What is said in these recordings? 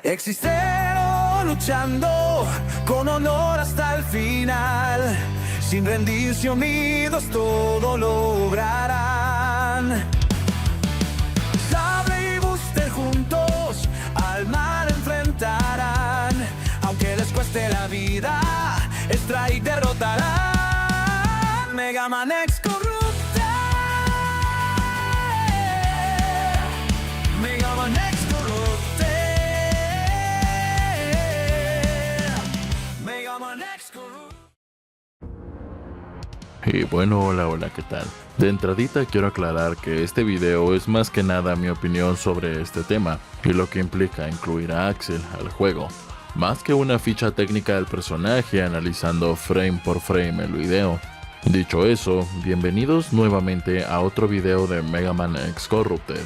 Existieron luchando con honor hasta el final. Sin rendirse unidos todo lograrán. Sable y Buster juntos al mal enfrentarán. Aunque les cueste la vida, Strike derrotarán. Mega Man X Corrupted. Mega Man X Corrupted. Mega Man X Corrupted. Y bueno, hola, ¿qué tal? De entradita quiero aclarar que este video es más que nada mi opinión sobre este tema y lo que implica incluir a Axel al juego, más que una ficha técnica del personaje analizando frame por frame el video. Dicho eso, bienvenidos nuevamente a otro video de Mega Man X Corrupted.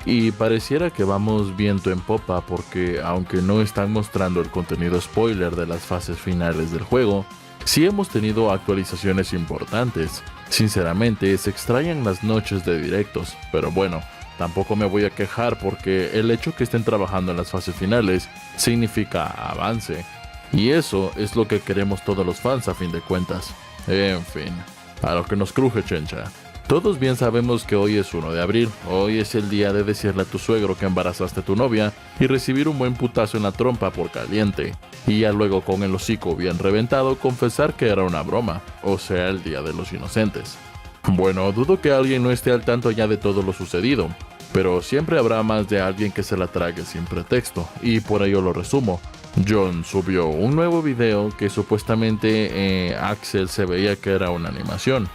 Y pareciera que vamos viento en popa porque aunque no están mostrando el contenido spoiler de las fases finales del juego, sí hemos tenido actualizaciones importantes. Sinceramente se extrañan las noches de directos, pero bueno, tampoco me voy a quejar porque el hecho que estén trabajando en las fases finales significa avance. Y eso es lo que queremos todos los fans a fin de cuentas. En fin, a lo que nos cruje, chencha. Todos bien sabemos que hoy es 1 de abril, hoy es el día de decirle a tu suegro que embarazaste a tu novia y recibir un buen putazo en la trompa por caliente, y ya luego con el hocico bien reventado confesar que era una broma, o sea el día de los inocentes. Bueno, dudo que alguien no esté al tanto ya de todo lo sucedido, pero siempre habrá más de alguien que se la trague sin pretexto, y por ello lo resumo. John subió un nuevo video que supuestamente Axel se veía que era una animación.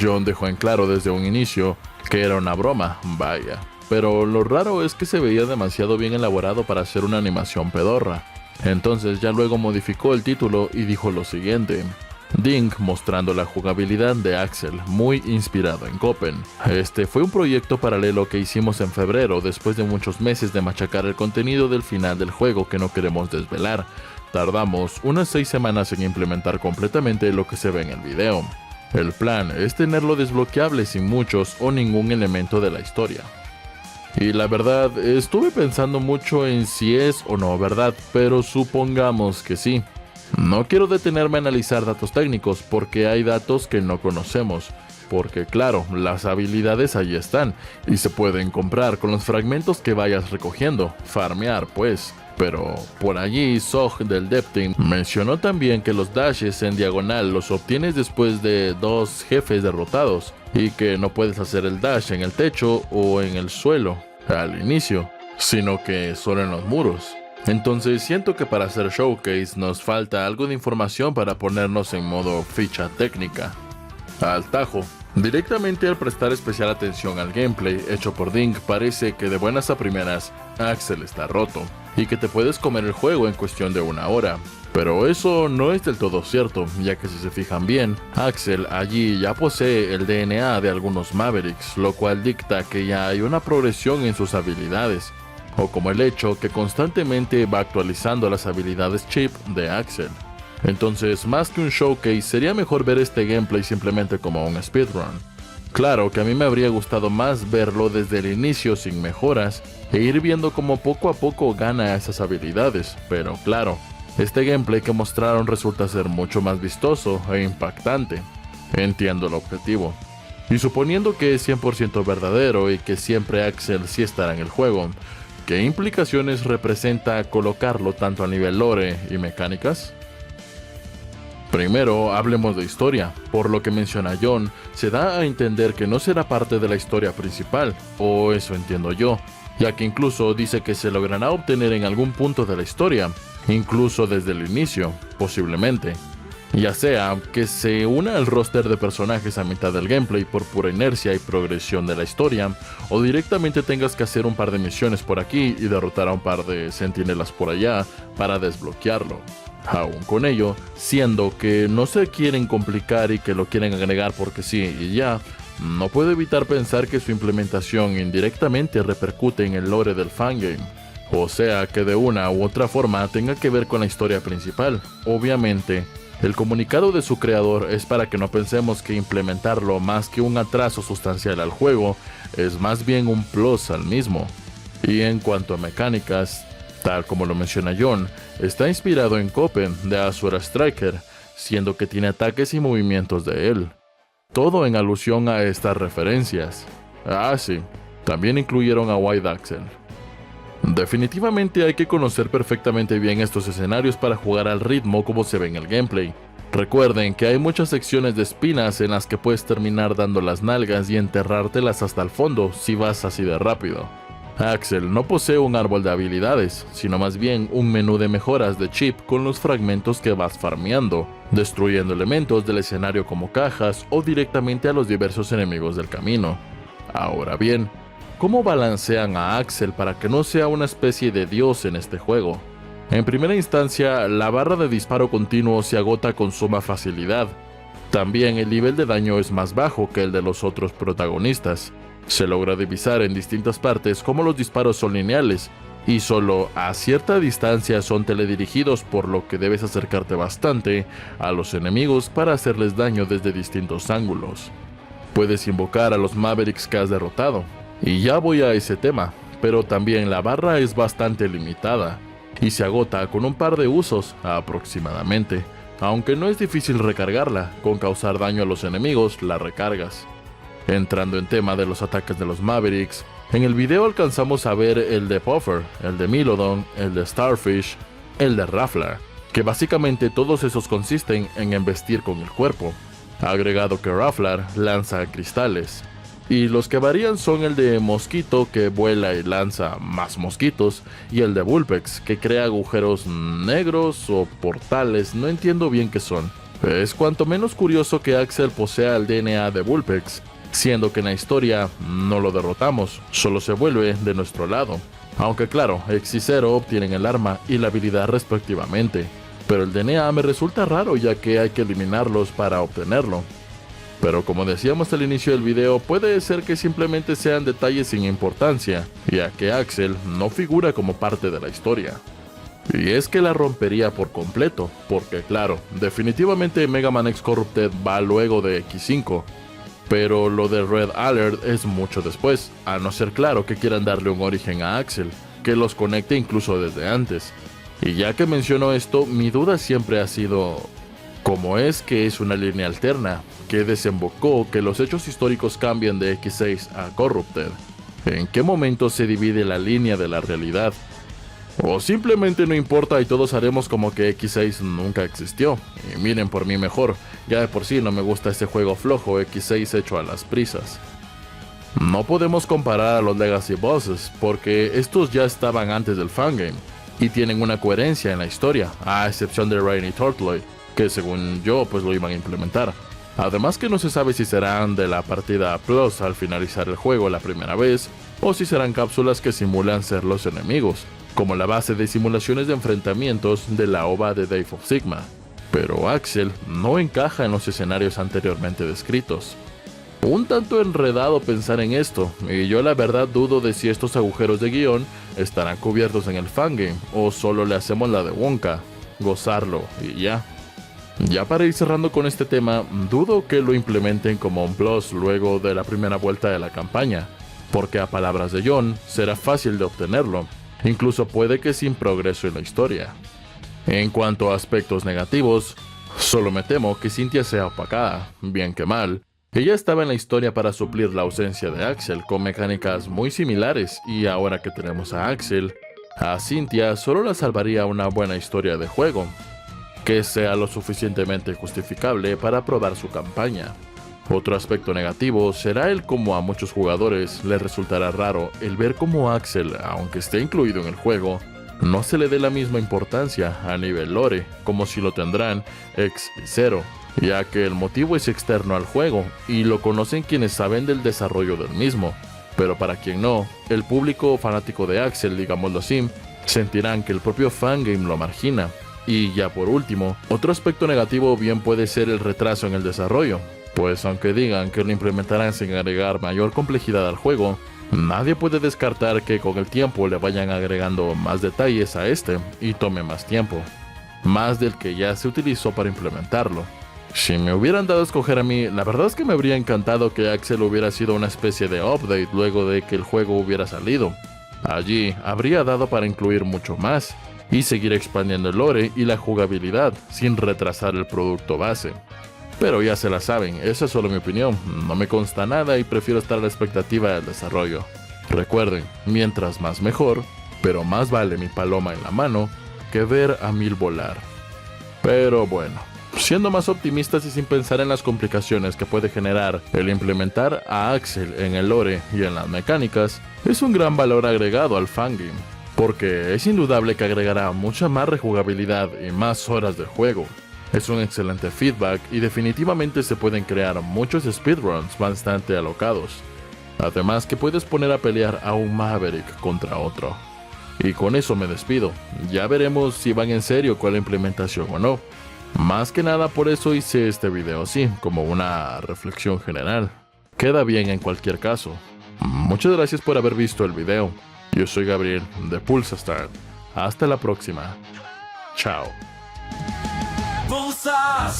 John dejó en claro desde un inicio que era una broma, vaya. Pero lo raro es que se veía demasiado bien elaborado para ser una animación pedorra. Entonces ya luego modificó el título y dijo lo siguiente: Ding mostrando la jugabilidad de Axel, muy inspirado en Copen. Este fue un proyecto paralelo que hicimos en febrero después de muchos meses de machacar el contenido del final del juego que no queremos desvelar. Tardamos unas 6 semanas en implementar completamente lo que se ve en el video. El plan es tenerlo desbloqueable sin muchos o ningún elemento de la historia. Y la verdad, estuve pensando mucho en si es o no verdad, pero supongamos que sí. No quiero detenerme a analizar datos técnicos porque hay datos que no conocemos. Porque claro, las habilidades ahí están y se pueden comprar con los fragmentos que vayas recogiendo, farmear pues. Pero por allí Zog del Dev Team mencionó también que los dashes en diagonal los obtienes después de 2 jefes derrotados y que no puedes hacer el dash en el techo o en el suelo al inicio, sino que solo en los muros. Entonces siento que para hacer showcase nos falta algo de información para ponernos en modo ficha técnica. Al tajo. Directamente al prestar especial atención al gameplay hecho por Ding, parece que de buenas a primeras Axel está roto y que te puedes comer el juego en cuestión de 1 hora. Pero eso no es del todo cierto, ya que si se fijan bien, Axel allí ya posee el DNA de algunos Mavericks, lo cual dicta que ya hay una progresión en sus habilidades, o como el hecho que constantemente va actualizando las habilidades chip de Axel. Entonces, más que un showcase, sería mejor ver este gameplay simplemente como un speedrun. Claro que a mí me habría gustado más verlo desde el inicio sin mejoras e ir viendo cómo poco a poco gana esas habilidades, pero claro, este gameplay que mostraron resulta ser mucho más vistoso e impactante. Entiendo el objetivo. Y suponiendo que es 100% verdadero y que siempre Axel sí estará en el juego, ¿qué implicaciones representa colocarlo tanto a nivel lore y mecánicas? Primero, hablemos de historia. Por lo que menciona John, se da a entender que no será parte de la historia principal, o eso entiendo yo, ya que incluso dice que se logrará obtener en algún punto de la historia, incluso desde el inicio, posiblemente. Ya sea que se una al roster de personajes a mitad del gameplay por pura inercia y progresión de la historia, o directamente tengas que hacer un par de misiones por aquí y derrotar a un par de centinelas por allá para desbloquearlo. Aún con ello, siendo que no se quieren complicar y que lo quieren agregar porque sí y ya, no puedo evitar pensar que su implementación indirectamente repercute en el lore del fangame. O sea que de una u otra forma tenga que ver con la historia principal. Obviamente, el comunicado de su creador es para que no pensemos que implementarlo más que un atraso sustancial al juego, es más bien un plus al mismo. Y en cuanto a mecánicas, Tal como lo menciona John, está inspirado en Copen de Azure Striker, siendo que tiene ataques y movimientos de él. Todo en alusión a estas referencias. Ah, sí, también incluyeron a White Axel. Definitivamente hay que conocer perfectamente bien estos escenarios para jugar al ritmo como se ve en el gameplay. Recuerden que hay muchas secciones de espinas en las que puedes terminar dando las nalgas y enterrártelas hasta el fondo si vas así de rápido. Axel no posee un árbol de habilidades, sino más bien un menú de mejoras de chip con los fragmentos que vas farmeando, destruyendo elementos del escenario como cajas o directamente a los diversos enemigos del camino. Ahora bien, ¿cómo balancean a Axel para que no sea una especie de dios en este juego? En primera instancia, la barra de disparo continuo se agota con suma facilidad. También el nivel de daño es más bajo que el de los otros protagonistas. Se logra divisar en distintas partes cómo los disparos son lineales, y solo a cierta distancia son teledirigidos, por lo que debes acercarte bastante a los enemigos para hacerles daño desde distintos ángulos. Puedes invocar a los Mavericks que has derrotado, y ya voy a ese tema, pero también la barra es bastante limitada, y se agota con un par de usos aproximadamente, aunque no es difícil recargarla, con causar daño a los enemigos la recargas. Entrando en tema de los ataques de los Mavericks, en el video alcanzamos a ver el de Puffer, el de Milodon, el de Starfish, el de Raffler, que básicamente todos esos consisten en embestir con el cuerpo, agregado que Raffler lanza cristales, y los que varían son el de Mosquito, que vuela y lanza más mosquitos, y el de Vulpix, que crea agujeros negros o portales, no entiendo bien qué son. Es cuanto menos curioso que Axel posea el DNA de Vulpix, siendo que en la historia no lo derrotamos, solo se vuelve de nuestro lado. Aunque claro, X y Zero obtienen el arma y la habilidad respectivamente, pero el DNA me resulta raro ya que hay que eliminarlos para obtenerlo. Pero como decíamos al inicio del video, puede ser que simplemente sean detalles sin importancia, ya que Axel no figura como parte de la historia. Y es que la rompería por completo, porque claro, definitivamente Mega Man X Corrupted va luego de X5, pero lo de Red Alert es mucho después, a no ser claro que quieran darle un origen a Axel, que los conecte incluso desde antes. Y ya que menciono esto, mi duda siempre ha sido, ¿cómo es que es una línea alterna? ¿Qué desembocó que los hechos históricos cambien de X6 a Corrupted? ¿En qué momento se divide la línea de la realidad? O simplemente no importa y todos haremos como que X6 nunca existió. Y miren por mí mejor, ya de por sí no me gusta este juego flojo X6 hecho a las prisas. No podemos comparar a los Legacy Bosses, porque estos ya estaban antes del fangame, y tienen una coherencia en la historia, a excepción de Rain y Turtloid, que según yo pues lo iban a implementar. Además que no se sabe si serán de la partida Plus al finalizar el juego la primera vez, o si serán cápsulas que simulan ser los enemigos, como la base de simulaciones de enfrentamientos de la OVA de Day of Sigma. Pero Axel no encaja en los escenarios anteriormente descritos. Un tanto enredado pensar en esto, y yo la verdad dudo de si estos agujeros de guión estarán cubiertos en el fangame, o solo le hacemos la de Wonka, gozarlo y ya. Ya para ir cerrando con este tema, dudo que lo implementen como un plus luego de la primera vuelta de la campaña, porque a palabras de John, será fácil de obtenerlo, incluso puede que sin progreso en la historia. En cuanto a aspectos negativos, solo me temo que Cynthia sea opacada, bien que mal. Ella estaba en la historia para suplir la ausencia de Axel con mecánicas muy similares, y ahora que tenemos a Axel, a Cynthia solo la salvaría una buena historia de juego, que sea lo suficientemente justificable para probar su campaña. Otro aspecto negativo será el cómo a muchos jugadores les resultará raro el ver cómo Axel, aunque esté incluido en el juego, no se le dé la misma importancia a nivel lore como si lo tendrán X y Zero, ya que el motivo es externo al juego y lo conocen quienes saben del desarrollo del mismo, pero para quien no, el público fanático de Axel, digámoslo así, sentirán que el propio fangame lo margina. Y ya por último, otro aspecto negativo bien puede ser el retraso en el desarrollo, pues aunque digan que lo implementarán sin agregar mayor complejidad al juego, nadie puede descartar que con el tiempo le vayan agregando más detalles a este y tome más tiempo, más del que ya se utilizó para implementarlo. Si me hubieran dado a escoger a mí, la verdad es que me habría encantado que Axel hubiera sido una especie de update luego de que el juego hubiera salido, Allí habría dado para incluir mucho más y seguir expandiendo el lore y la jugabilidad sin retrasar el producto base. Pero ya se la saben, esa es solo mi opinión, no me consta nada y prefiero estar a la expectativa del desarrollo. Recuerden, mientras más mejor, pero más vale mi paloma en la mano que ver a 1000 volar. Pero bueno, siendo más optimistas y sin pensar en las complicaciones que puede generar el implementar a Axel en el lore y en las mecánicas, es un gran valor agregado al fangame, porque es indudable que agregará mucha más rejugabilidad y más horas de juego. Es un excelente feedback y definitivamente se pueden crear muchos speedruns bastante alocados. Además que puedes poner a pelear a un Maverick contra otro. Y con eso me despido, ya veremos si van en serio con la implementación o no. Más que nada por eso hice este video así, como una reflexión general. Queda bien en cualquier caso. Muchas gracias por haber visto el video. Yo soy Gabriel de Pulsar. Hasta la próxima. Chao. Pulsar.